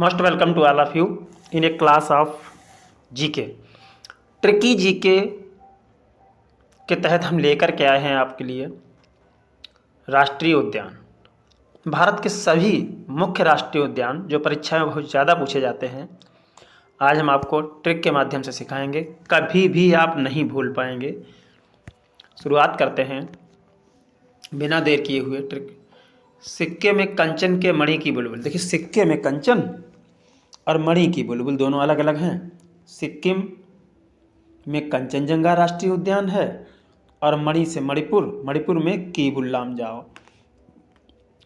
Most welcome to all of you in a class of GK. Tricky GK के तहत हम लेकर के आए हैं आपके लिए राष्ट्रीय उद्यान। भारत के सभी मुख्य राष्ट्रीय उद्यान जो परीक्षा में बहुत ज़्यादा पूछे जाते हैं, आज हम आपको ट्रिक के माध्यम से सिखाएंगे, कभी भी आप नहीं भूल पाएंगे। शुरुआत करते हैं बिना देर किए हुए ट्रिक। सिक्के में कंचन के मणि की बुलबुल। देखिए, सिक्के में कंचन और मणि की बुलबुल दोनों अलग अलग हैं। सिक्किम में कंचनजंगा राष्ट्रीय उद्यान है और मणि से मणिपुर में केबुल लामजाओ।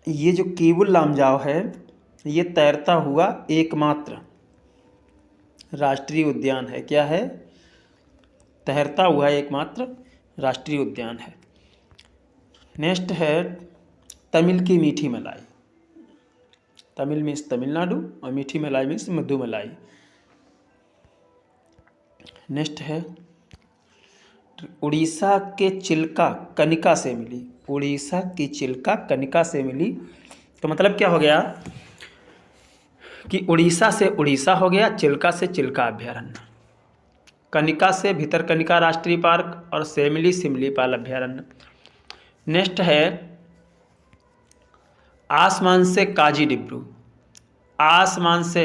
ये जो केबुल लामजाओ है, ये तैरता हुआ एकमात्र राष्ट्रीय उद्यान है। क्या है? तैरता हुआ एकमात्र राष्ट्रीय उद्यान है। नेक्स्ट है तमिल की मीठी मलाई। तमिल मीन्स तमिलनाडु और मीठी मलाई मीन्स मधु मलाई। नेक्स्ट है उड़ीसा के चिल्का कनिका से मिली। उड़ीसा की चिल्का कनिका से मिली, तो मतलब क्या हो गया कि उड़ीसा से उड़ीसा हो गया, चिल्का से चिल्का अभ्यारण्य, कनिका से भितरकनिका राष्ट्रीय पार्क और से मिली सिमलीपाल अभ्यारण्य। नेक्स्ट है आसमान से काजी डिब्रू। आसमान से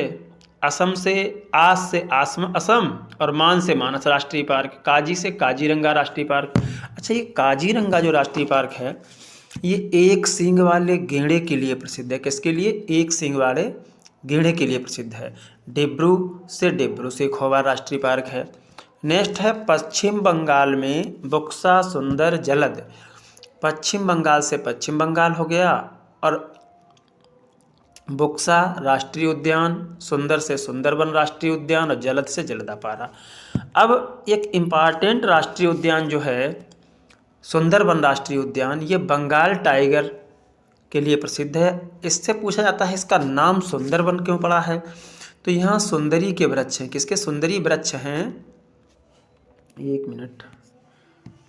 असम से, आस से असम और मान से मानस राष्ट्रीय पार्क, काजी से काजीरंगा राष्ट्रीय पार्क। अच्छा, ये काजीरंगा जो राष्ट्रीय पार्क है, ये एक सींग वाले गेंडे के लिए प्रसिद्ध है। किसके लिए? एक सींग वाले गेंडे के लिए प्रसिद्ध है। डिब्रू से खोवा राष्ट्रीय पार्क है। नेक्स्ट है पश्चिम बंगाल में बुक्सा सुंदर जलद। पश्चिम बंगाल से पश्चिम बंगाल हो गया और बुक्सा राष्ट्रीय उद्यान, सुंदर से सुंदरबन राष्ट्रीय उद्यान और जलद से जलदापारा। अब एक इम्पॉर्टेंट राष्ट्रीय उद्यान जो है सुंदरबन राष्ट्रीय उद्यान, ये बंगाल टाइगर के लिए प्रसिद्ध है। इससे पूछा जाता है इसका नाम सुंदरबन क्यों पड़ा है? तो यहाँ सुंदरी के वृक्ष हैं। किसके सुंदरी वृक्ष हैं? एक मिनट।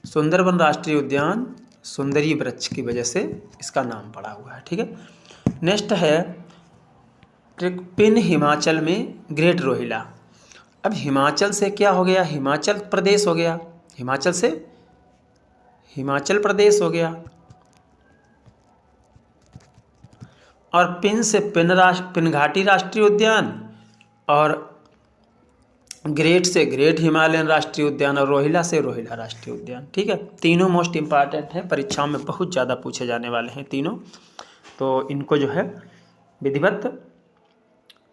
सुंदरबन राष्ट्रीय उद्यान सुंदरी वृक्ष की वजह से इसका नाम पड़ा हुआ है। ठीक है। नेक्स्ट है पिन हिमाचल में ग्रेट रोहिला। अब हिमाचल से क्या हो गया? हिमाचल प्रदेश हो गया। हिमाचल से हिमाचल प्रदेश हो गया और पिन से पिन घाटी राष्ट्रीय उद्यान और ग्रेट से ग्रेट हिमालयन राष्ट्रीय उद्यान और रोहिला से रोहिला राष्ट्रीय उद्यान। ठीक है। तीनों मोस्ट इम्पॉर्टेंट है, परीक्षाओं में बहुत ज़्यादा पूछे जाने वाले हैं तीनों, तो इनको जो है विधिवत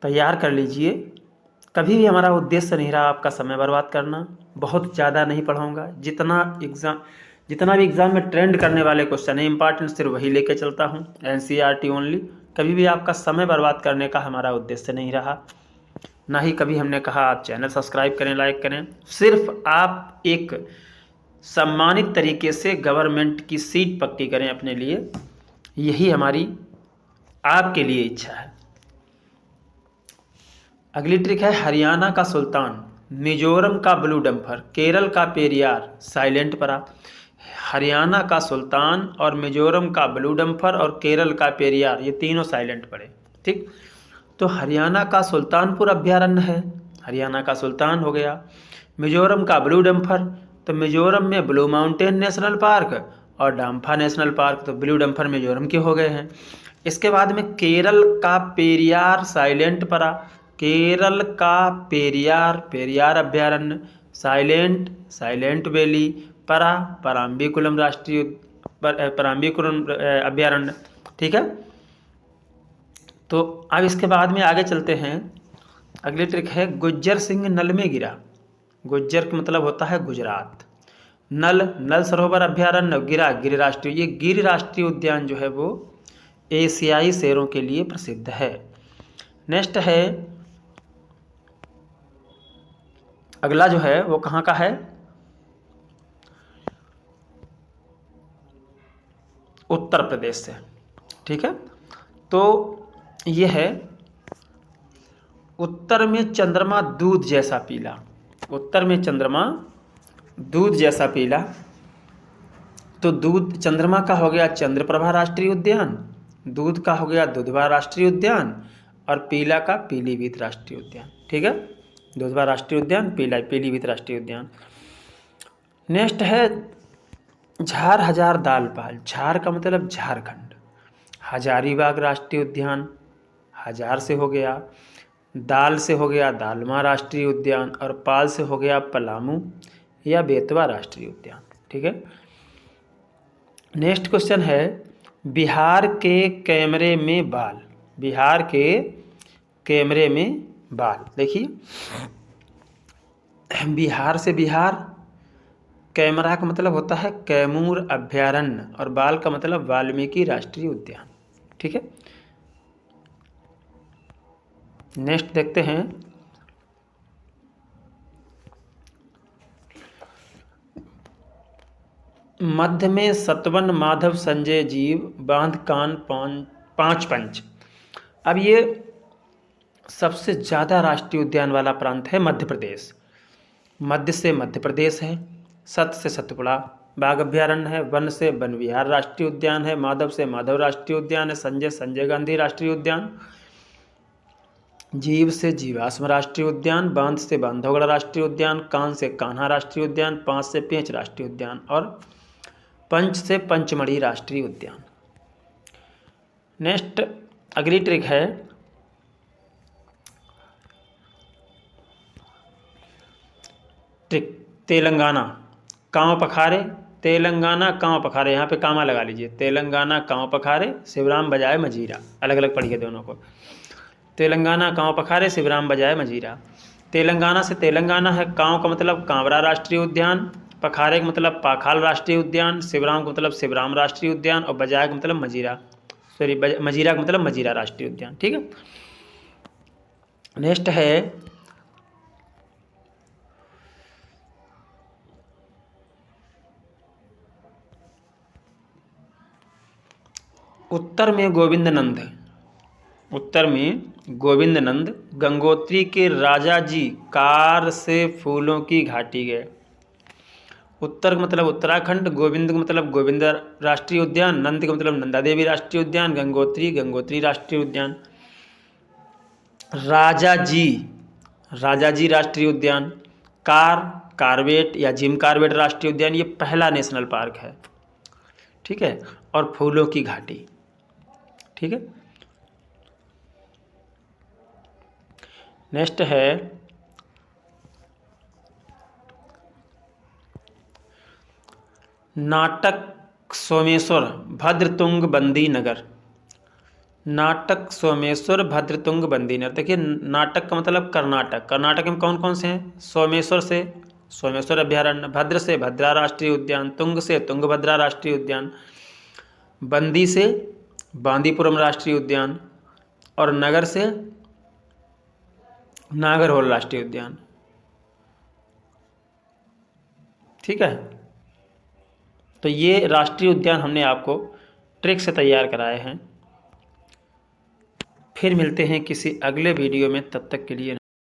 तैयार कर लीजिए। कभी भी हमारा उद्देश्य नहीं रहा आपका समय बर्बाद करना। बहुत ज़्यादा नहीं पढ़ाऊँगा। जितना भी एग्ज़ाम में ट्रेंड करने वाले क्वेश्चन है इंपॉर्टेंट, सिर्फ वही लेके चलता हूँ, NCERT ओनली। कभी भी आपका समय बर्बाद करने का हमारा उद्देश्य नहीं रहा, ना ही कभी हमने कहा आप चैनल सब्सक्राइब करें, लाइक करें। सिर्फ आप एक सम्मानित तरीके से गवर्नमेंट की सीट पक्की करें अपने लिए, यही हमारी आपके लिए इच्छा है। अगली ट्रिक है हरियाणा का सुल्तान, मिजोरम का ब्लू डम्फर, केरल का पेरियार साइलेंट परा। हरियाणा का सुल्तान और मिजोरम का ब्लू डम्फर और केरल का पेरियार, ये तीनों साइलेंट पड़े। ठीक। तो हरियाणा का सुल्तानपुर अभ्यारण्य है, हरियाणा का सुल्तान हो गया। मिजोरम का ब्लू डम्फर, तो मिजोरम में ब्लू माउंटेन नेशनल पार्क और डाम्फा नेशनल पार्क, तो ब्लू डम्फर मिजोरम के हो गए हैं। इसके बाद में केरल का पेरियार साइलेंट परा, केरल का पेरियार अभ्यारण्य, साइलेंट वैली, पराम्बीकुलम अभ्यारण्य। ठीक है। तो अब इसके बाद में आगे चलते हैं। अगली ट्रिक है गुज्जर सिंह नल में गिरा। गुज्जर का मतलब होता है गुजरात। नल सरोवर अभ्यारण्य, गिर राष्ट्रीय, ये गिर राष्ट्रीय उद्यान जो है वो एशियाई शेरों के लिए प्रसिद्ध है। नेक्स्ट है अगला जो है वो कहाँ का है? उत्तर प्रदेश से। ठीक है। तो ये है उत्तर में चंद्रमा दूध जैसा पीला। उत्तर में चंद्रमा दूध जैसा पीला, तो दूध चंद्रमा का हो गया चंद्रप्रभा राष्ट्रीय उद्यान, दूध का हो गया दुधवा राष्ट्रीय उद्यान और पीला का पीलीभीत राष्ट्रीय उद्यान। ठीक है, दुधवा राष्ट्रीय उद्यान, पीलीभीत राष्ट्रीय उद्यान। नेक्स्ट है झार हजार दालपाल। झार का मतलब झारखंड। हजारीबाग राष्ट्रीय उद्यान, हजार से हो गया, दाल से हो गया दालमा राष्ट्रीय उद्यान, और पाल से हो गया पलामू या बेतवा राष्ट्रीय उद्यान। ठीक है, नेक्स्ट क्वेश्चन है बिहार के कैमरे में बाल। बिहार के कैमरे में बाल, देखिए बिहार से बिहार, कैमरा का मतलब होता है कैमूर अभयारण्य, और बाल का मतलब वाल्मीकि राष्ट्रीय उद्यान। ठीक है, नेक्स्ट देखते हैं मध्य में सतवन माधव संजय जीव बांध कान पांच पंच। अब ये सबसे ज़्यादा राष्ट्रीय उद्यान वाला प्रांत है मध्य प्रदेश। मध्य से मध्य प्रदेश है, सत से सतपुड़ा बाघ अभ्यारण्य है, वन से वन विहार राष्ट्रीय उद्यान है, माधव से माधव राष्ट्रीय उद्यान है, संजय गांधी राष्ट्रीय उद्यान, जीव से जीवाश्म राष्ट्रीय उद्यान, बांध से बांधवगढ़ राष्ट्रीय उद्यान, कान से कान्हा राष्ट्रीय उद्यान, पांच से पेंच राष्ट्रीय उद्यान, और पंच से पंचमढ़ी राष्ट्रीय उद्यान। नेक्स्ट अगली ट्रिक है तेलंगाना कांव पखारे। तेलंगाना कांव पखारे, यहाँ पे कामा लगा लीजिए। तेलंगाना कांव पखारे, शिवराम बजाए मजीरा, अलग अलग पढ़िए दोनों को। तेलंगाना कांव पखारे, शिवराम बजाए मजीरा। तेलंगाना से तेलंगाना है, कांव का मतलब कांवरा राष्ट्रीय उद्यान, पखारे का मतलब पाखाल राष्ट्रीय उद्यान, शिवराम का मतलब शिवराम राष्ट्रीय उद्यान, और बजाय का मतलब मजीरा, मजीरा का मतलब मजीरा राष्ट्रीय उद्यान। ठीक है, नेक्स्ट है उत्तर में गोविंद नंद। उत्तर में गोविंद नंद गंगोत्री के राजा जी कार से फूलों की घाटी गए। उत्तर का मतलब उत्तराखंड, गोविंद का मतलब गोविंद राष्ट्रीय उद्यान, नंद का मतलब नंदा देवी राष्ट्रीय उद्यान, गंगोत्री राष्ट्रीय उद्यान। राजा जी राष्ट्रीय उद्यान, कार्बेट या जिम कार्बेट राष्ट्रीय उद्यान, ये पहला नेशनल पार्क है। ठीक है, और फूलों की घाटी। ठीक है, नेक्स्ट है नाटक सोमेश्वर भद्रतुंग बंदी नगर। नाटक सोमेश्वर भद्रतुंग बंदी नगर। देखिए नाटक का मतलब कर्नाटक। कर्नाटक में कौन कौन से हैं? सोमेश्वर से सोमेश्वर अभ्यारण्य, भद्र से भद्रा राष्ट्रीय उद्यान, तुंग से तुंगभद्रा राष्ट्रीय उद्यान, बंदी से बांदीपुरम राष्ट्रीय उद्यान, और नगर से नागरहोल राष्ट्रीय उद्यान। ठीक है, तो ये राष्ट्रीय उद्यान हमने आपको ट्रिक से तैयार कराए हैं। फिर मिलते हैं किसी अगले वीडियो में, तब तक के लिए